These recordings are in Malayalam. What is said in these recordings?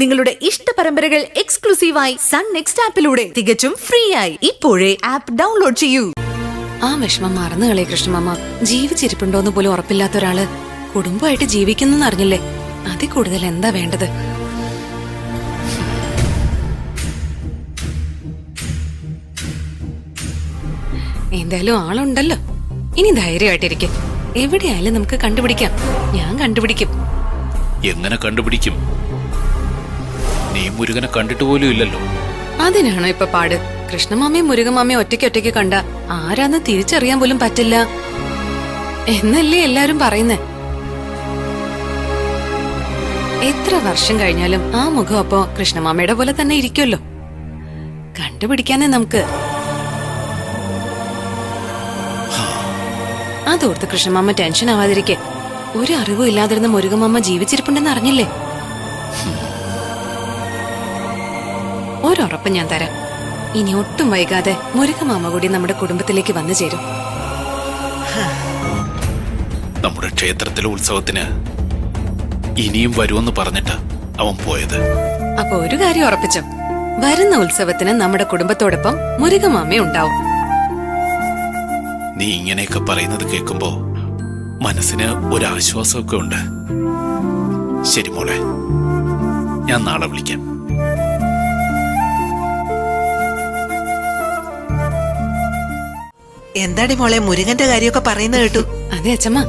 നിങ്ങളുടെ ഇഷ്ട പരമ്പരകൾ എക്സ്ക്ലൂസീവായി സൺ നെക്സ്റ്റ് ആപ്പിലൂടെ തികച്ചും ഫ്രീ ആയി ഇപ്പോഴേ ആപ്പ് ഡൗൺലോഡ് ചെയ്യൂ. ആ വിഷമം മറന്നു കളയെ കൃഷ്ണമാമ. ജീവിച്ചിരിപ്പുണ്ടോന്ന് പോലും ഉറപ്പില്ലാത്ത ഒരാള് കുടുംബമായിട്ട് ജീവിക്കുന്നു അറിഞ്ഞില്ലേ? അതിൽ കൂടുതൽ എന്താ വേണ്ടത്? എന്തായാലും ആളുണ്ടല്ലോ. ഇനി ധൈര്യമായിട്ടിരിക്കും. എവിടെയായാലും നമുക്ക് കണ്ടുപിടിക്കാം. ഞാൻ കണ്ടുപിടിക്കും. എങ്ങനെ കണ്ടുപിടിക്കും? നീ മുരുകനെ കണ്ടിട്ട് പോലും ഇല്ലല്ലോ. അതിനാണോ ഇപ്പൊ പാട്? കൃഷ്ണമാമയും മുരുകമാമയും ഒറ്റയ്ക്ക് കണ്ട ആരാന്ന് തിരിച്ചറിയാൻ പോലും പറ്റില്ല എന്നല്ലേ എല്ലാരും പറയുന്നേ. എത്ര വർഷം കഴിഞ്ഞാലും ആ മുഖം അപ്പോ കൃഷ്ണമാമയുടെ പോലെ തന്നെ ഇരിക്കുമല്ലോ. കണ്ടുപിടിക്കാനേ നമുക്ക്. അതോർത്ത് കൃഷ്ണമാമ ടെൻഷൻ ആവാതിരിക്കെ. ഒരു അറിവും ഇല്ലാതിരുന്ന മുരുകമാമ ജീവിച്ചിരിപ്പുണ്ടെന്ന് അറിഞ്ഞില്ലേ? ഒരുറപ്പ് ഞാൻ തരാം. ഇനി ഒട്ടും വൈകാതെ മുരുകമാമ കൂടി നമ്മുടെ കുടുംബത്തിലേക്ക് വന്നു ചേരും. നമ്മുടെ ക്ഷേത്രത്തിലെ ഉത്സവത്തിന് ഇനിയും വരുമെന്ന് പറഞ്ഞിട്ട് അവൻ പോയത്. അപ്പൊ ഒരു കാര്യം ഉറപ്പിച്ചോ, വരുന്ന ഉത്സവത്തിന് നമ്മുടെ കുടുംബത്തോടൊപ്പം മുരുകമാമ ഉണ്ടാവും. നീ ഇങ്ങനെയൊക്കെ പറയുന്നത് കേൾക്കുമ്പോ മനസ്സിന് ഒരാശ്വാസമൊക്കെ ഉണ്ട്. ശരി മോളെ, ഞാൻ നാളെ വിളിക്കാം. എന്താടി മോളെ മുരുകന്റെ കാര്യമൊക്കെ പറയുന്നത് കേട്ടു. അതെ അച്ഛമ്മ,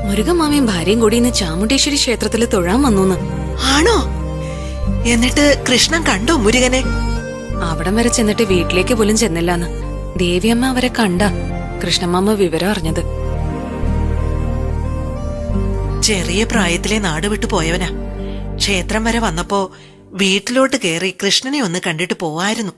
മുരുകമാമയും ഭാര്യയും കൂടി ഇന്ന് ചാമുണ്ടേശ്വരി ക്ഷേത്രത്തിൽ തൊഴാൻ വന്നു. ആണോ? എന്നിട്ട് കൃഷ്ണൻ കണ്ടോ മുരുകനെ? അവിടം വരെ ചെന്നിട്ട് വീട്ടിലേക്ക് പോലും ചെന്നില്ലാന്ന്. ദേവിയമ്മ അവരെ കണ്ട കൃഷ്ണമാമ വിവരം അറിഞ്ഞത്. ചെറിയ പ്രായത്തിലെ നാട് വിട്ടു പോയവനാ. ക്ഷേത്രം വരെ വന്നപ്പോ വീട്ടിലോട്ട് കേറി കൃഷ്ണനെ ഒന്ന് കണ്ടിട്ട് പോവായിരുന്നു.